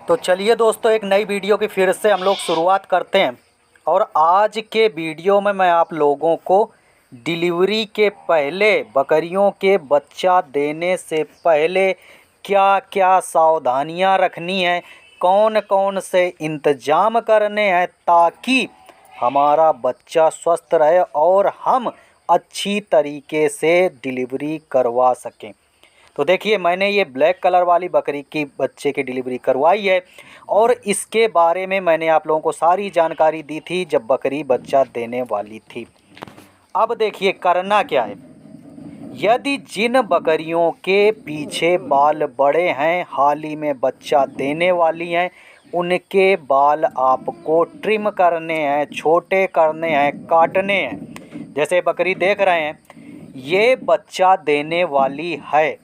तो चलिए दोस्तों, एक नई वीडियो की फिर से हम लोग शुरुआत करते हैं। और आज के वीडियो में मैं आप लोगों को डिलीवरी के पहले, बकरियों के बच्चा देने से पहले क्या क्या सावधानियां रखनी है, कौन कौन से इंतजाम करने हैं ताकि हमारा बच्चा स्वस्थ रहे और हम अच्छी तरीके से डिलीवरी करवा सकें। तो देखिए, मैंने ये ब्लैक कलर वाली बकरी की बच्चे की डिलीवरी करवाई है और इसके बारे में मैंने आप लोगों को सारी जानकारी दी थी जब बकरी बच्चा देने वाली थी। अब देखिए करना क्या है। यदि जिन बकरियों के पीछे बाल बड़े हैं, हाल ही में बच्चा देने वाली हैं, उनके बाल आपको ट्रिम करने हैं, छोटे करने हैं, काटने हैं। जैसे बकरी देख रहे हैं, ये बच्चा देने वाली है।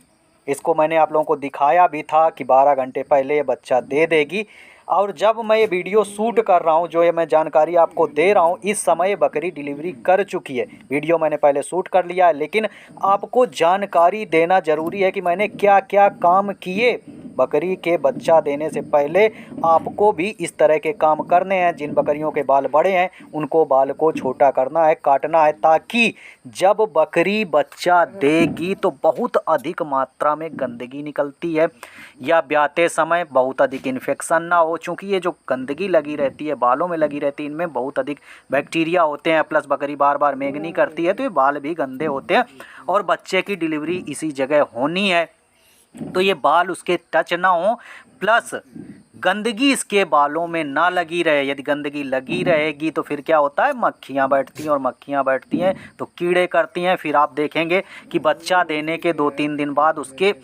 इसको मैंने आप लोगों को दिखाया भी था कि 12 घंटे पहले ये बच्चा दे देगी। और जब मैं ये वीडियो शूट कर रहा हूँ, जो ये मैं जानकारी आपको दे रहा हूँ, इस समय बकरी डिलीवरी कर चुकी है। वीडियो मैंने पहले शूट कर लिया है, लेकिन आपको जानकारी देना ज़रूरी है कि मैंने क्या क्या काम किए। बकरी के बच्चा देने से पहले आपको भी इस तरह के काम करने हैं। जिन बकरियों के बाल बड़े हैं उनको बाल को छोटा करना है, काटना है, ताकि जब बकरी बच्चा देगी तो बहुत अधिक मात्रा में गंदगी निकलती है या ब्याते समय बहुत अधिक इन्फेक्शन ना हो। चूँकि ये जो गंदगी लगी रहती है, बालों में लगी रहती है, इनमें बहुत अधिक बैक्टीरिया होते हैं, प्लस बकरी बार बार मेंगनी करती है तो ये बाल भी गंदे होते हैं। और बच्चे की डिलीवरी इसी जगह होनी है तो ये बाल उसके टच ना हो, प्लस गंदगी इसके बालों में ना लगी रहे। यदि गंदगी लगी रहेगी तो फिर क्या होता है, मक्खियाँ बैठती हैं और मक्खियाँ बैठती हैं तो कीड़े करती हैं। फिर आप देखेंगे कि बच्चा देने के 2-3 दिन बाद उसके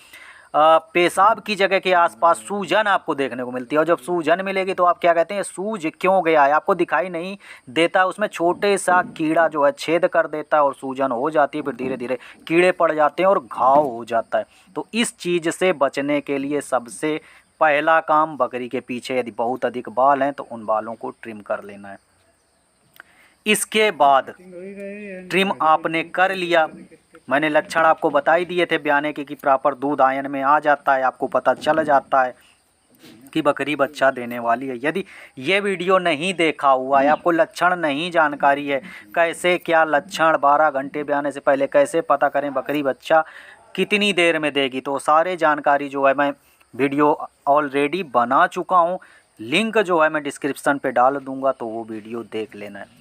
पेशाब की जगह के आसपास सूजन आपको देखने को मिलती है। और जब सूजन मिलेगी तो आप क्या कहते हैं, सूज क्यों गया है, आपको दिखाई नहीं देता। उसमें छोटे सा कीड़ा जो है छेद कर देता है और सूजन हो जाती है, फिर धीरे धीरे कीड़े पड़ जाते हैं और घाव हो जाता है। तो इस चीज़ से बचने के लिए सबसे पहला काम, बकरी के पीछे यदि बहुत अधिक बाल हैं तो उन बालों को ट्रिम कर लेना है। इसके बाद ट्रिम आपने कर लिया, मैंने लक्षण आपको बता ही दिए थे ब्याने के कि प्रॉपर दूध आयन में आ जाता है, आपको पता चल जाता है कि बकरी बच्चा देने वाली है। यदि ये वीडियो नहीं देखा हुआ है, आपको लक्षण नहीं जानकारी है, कैसे क्या लक्षण 12 घंटे ब्याने से पहले कैसे पता करें बकरी बच्चा कितनी देर में देगी, तो सारे जानकारी जो है मैं वीडियो ऑलरेडी बना चुका हूँ। लिंक जो है मैं डिस्क्रिप्शन पे डाल दूँगा, तो वो वीडियो देख लेना है।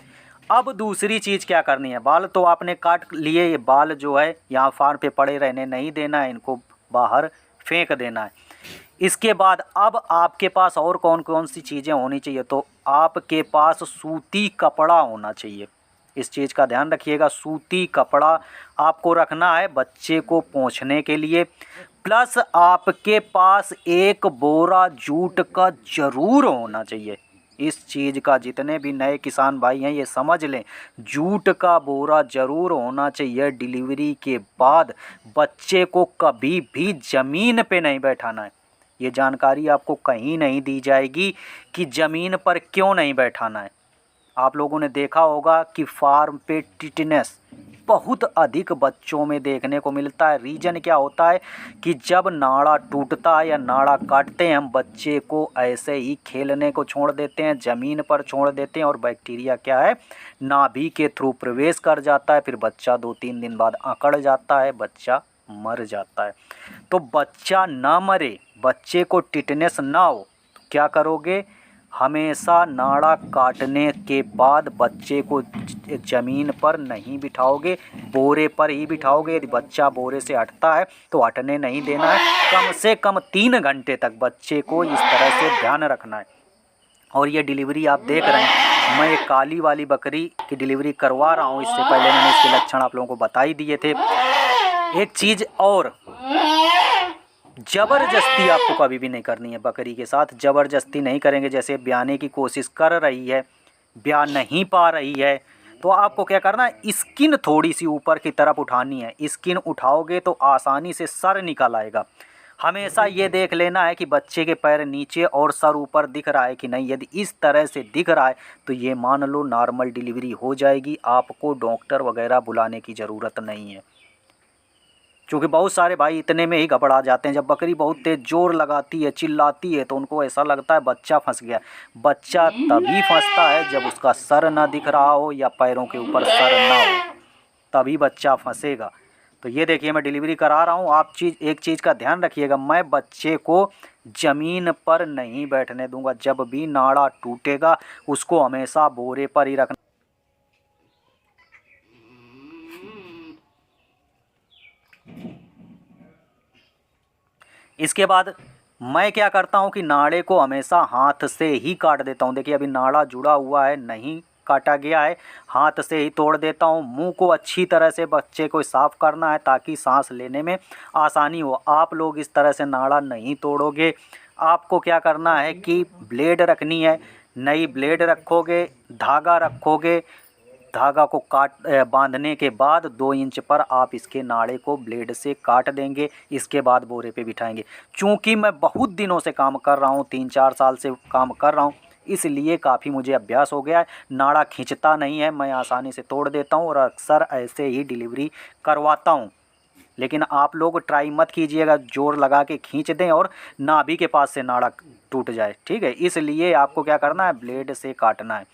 अब दूसरी चीज़ क्या करनी है, बाल तो आपने काट लिए, ये बाल जो है यहाँ फार पे पड़े रहने नहीं देना है, इनको बाहर फेंक देना है। इसके बाद अब आपके पास और कौन कौन सी चीज़ें होनी चाहिए, तो आपके पास सूती कपड़ा होना चाहिए। इस चीज़ का ध्यान रखिएगा, सूती कपड़ा आपको रखना है बच्चे को पोंछने के लिए। प्लस आपके पास एक बोरा जूट का ज़रूर होना चाहिए। इस चीज़ का जितने भी नए किसान भाई हैं ये समझ लें, जूट का बोरा ज़रूर होना चाहिए। डिलीवरी के बाद बच्चे को कभी भी ज़मीन पे नहीं बैठाना है। ये जानकारी आपको कहीं नहीं दी जाएगी कि ज़मीन पर क्यों नहीं बैठाना है। आप लोगों ने देखा होगा कि फार्म पे टिटनेस बहुत अधिक बच्चों में देखने को मिलता है। रीज़न क्या होता है कि जब नाड़ा टूटता है या नाड़ा काटते हैं, हम बच्चे को ऐसे ही खेलने को छोड़ देते हैं, ज़मीन पर छोड़ देते हैं और बैक्टीरिया क्या है, नाभि के थ्रू प्रवेश कर जाता है। फिर बच्चा 2-3 दिन बाद अकड़ जाता है, बच्चा मर जाता है। तो बच्चा ना मरे, बच्चे को टिटनेस ना हो, तो क्या करोगे, हमेशा नाड़ा काटने के बाद बच्चे को ज़मीन पर नहीं बिठाओगे, बोरे पर ही बिठाओगे। यदि बच्चा बोरे से हटता है तो हटने नहीं देना है। कम से कम 3 घंटे तक बच्चे को इस तरह से ध्यान रखना है। और ये डिलीवरी आप देख रहे हैं, मैं एक काली वाली बकरी की डिलीवरी करवा रहा हूँ। इससे पहले मैंने इसके लक्षण आप लोगों को बता ही दिए थे। एक चीज़ और, ज़बरदस्ती आपको कभी भी नहीं करनी है बकरी के साथ। ज़बरदस्ती नहीं करेंगे, जैसे ब्याने की कोशिश कर रही है, ब्या नहीं पा रही है, तो आपको क्या करना है, स्किन थोड़ी सी ऊपर की तरफ उठानी है। स्किन उठाओगे तो आसानी से सर निकल आएगा। हमेशा ये देख लेना है कि बच्चे के पैर नीचे और सर ऊपर दिख रहा है कि नहीं। यदि इस तरह से दिख रहा है तो ये मान लो नॉर्मल डिलीवरी हो जाएगी, आपको डॉक्टर वगैरह बुलाने की ज़रूरत नहीं है। क्योंकि बहुत सारे भाई इतने में ही घबरा जाते हैं। जब बकरी बहुत तेज जोर लगाती है, चिल्लाती है, तो उनको ऐसा लगता है बच्चा फंस गया। बच्चा तभी फंसता है जब उसका सर ना दिख रहा हो या पैरों के ऊपर सर ना हो, तभी बच्चा फंसेगा। तो ये देखिए मैं डिलीवरी करा रहा हूँ। आप एक चीज़ का ध्यान रखिएगा, मैं बच्चे को ज़मीन पर नहीं बैठने दूंगा। जब भी नाड़ा टूटेगा उसको हमेशा बोरे पर ही रखना। इसके बाद मैं क्या करता हूँ कि नाड़े को हमेशा हाथ से ही काट देता हूँ। देखिए अभी नाड़ा जुड़ा हुआ है, नहीं काटा गया है, हाथ से ही तोड़ देता हूँ। मुंह को अच्छी तरह से बच्चे को साफ़ करना है ताकि सांस लेने में आसानी हो। आप लोग इस तरह से नाड़ा नहीं तोड़ोगे। आपको क्या करना है कि ब्लेड रखनी है, नई ब्लेड रखोगे, धागा रखोगे। धागा को बांधने के बाद 2 इंच पर आप इसके नाड़े को ब्लेड से काट देंगे। इसके बाद बोरे पे बिठाएंगे। चूँकि मैं बहुत दिनों से काम कर रहा हूँ, 3-4 साल से काम कर रहा हूँ, इसलिए काफ़ी मुझे अभ्यास हो गया है। नाड़ा खींचता नहीं है, मैं आसानी से तोड़ देता हूँ और अक्सर ऐसे ही डिलीवरी करवाता हूँ। लेकिन आप लोग ट्राई मत कीजिएगा जोर लगा के खींच दें और नाभि के पास से नाड़ा टूट जाए, ठीक है। इसलिए आपको क्या करना है, ब्लेड से काटना है।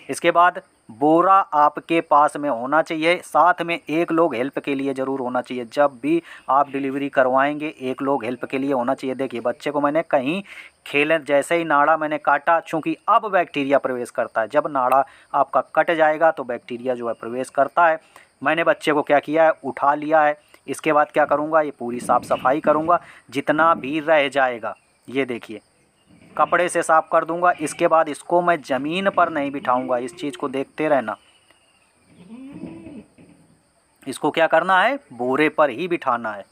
इसके बाद बोरा आपके पास में होना चाहिए, साथ में एक लोग हेल्प के लिए ज़रूर होना चाहिए। जब भी आप डिलीवरी करवाएंगे एक लोग हेल्प के लिए होना चाहिए। देखिए बच्चे को मैंने कहीं खेल, जैसे ही नाड़ा मैंने काटा, चूँकि अब बैक्टीरिया प्रवेश करता है। जब नाड़ा आपका कट जाएगा तो बैक्टीरिया जो है प्रवेश करता है। मैंने बच्चे को क्या किया है, उठा लिया है। इसके बाद क्या करूँगा, ये पूरी साफ़ सफाई करूँगा। जितना भी रह जाएगा ये देखिए कपड़े से साफ़ कर दूंगा। इसके बाद इसको मैं ज़मीन पर नहीं बिठाऊंगा, इस चीज़ को देखते रहना। इसको क्या करना है, बोरे पर ही बिठाना है।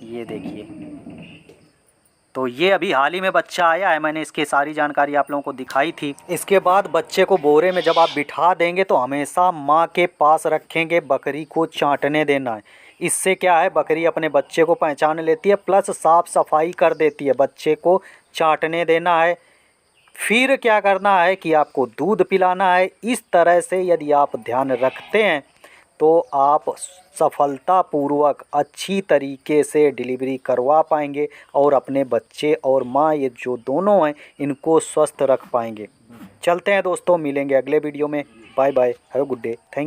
ये देखिए, तो ये अभी हाल ही में बच्चा आया है, मैंने इसकी सारी जानकारी आप लोगों को दिखाई थी। इसके बाद बच्चे को बोरे में जब आप बिठा देंगे तो हमेशा माँ के पास रखेंगे। बकरी को चाटने देना है। इससे क्या है, बकरी अपने बच्चे को पहचान लेती है, प्लस साफ़ सफाई कर देती है। बच्चे को चाटने देना है। फिर क्या करना है कि आपको दूध पिलाना है। इस तरह से यदि आप ध्यान रखते हैं तो आप सफलतापूर्वक अच्छी तरीके से डिलीवरी करवा पाएंगे और अपने बच्चे और माँ, ये जो दोनों हैं, इनको स्वस्थ रख पाएंगे। चलते हैं दोस्तों, मिलेंगे अगले वीडियो में। Bye bye, have a good day, thank you.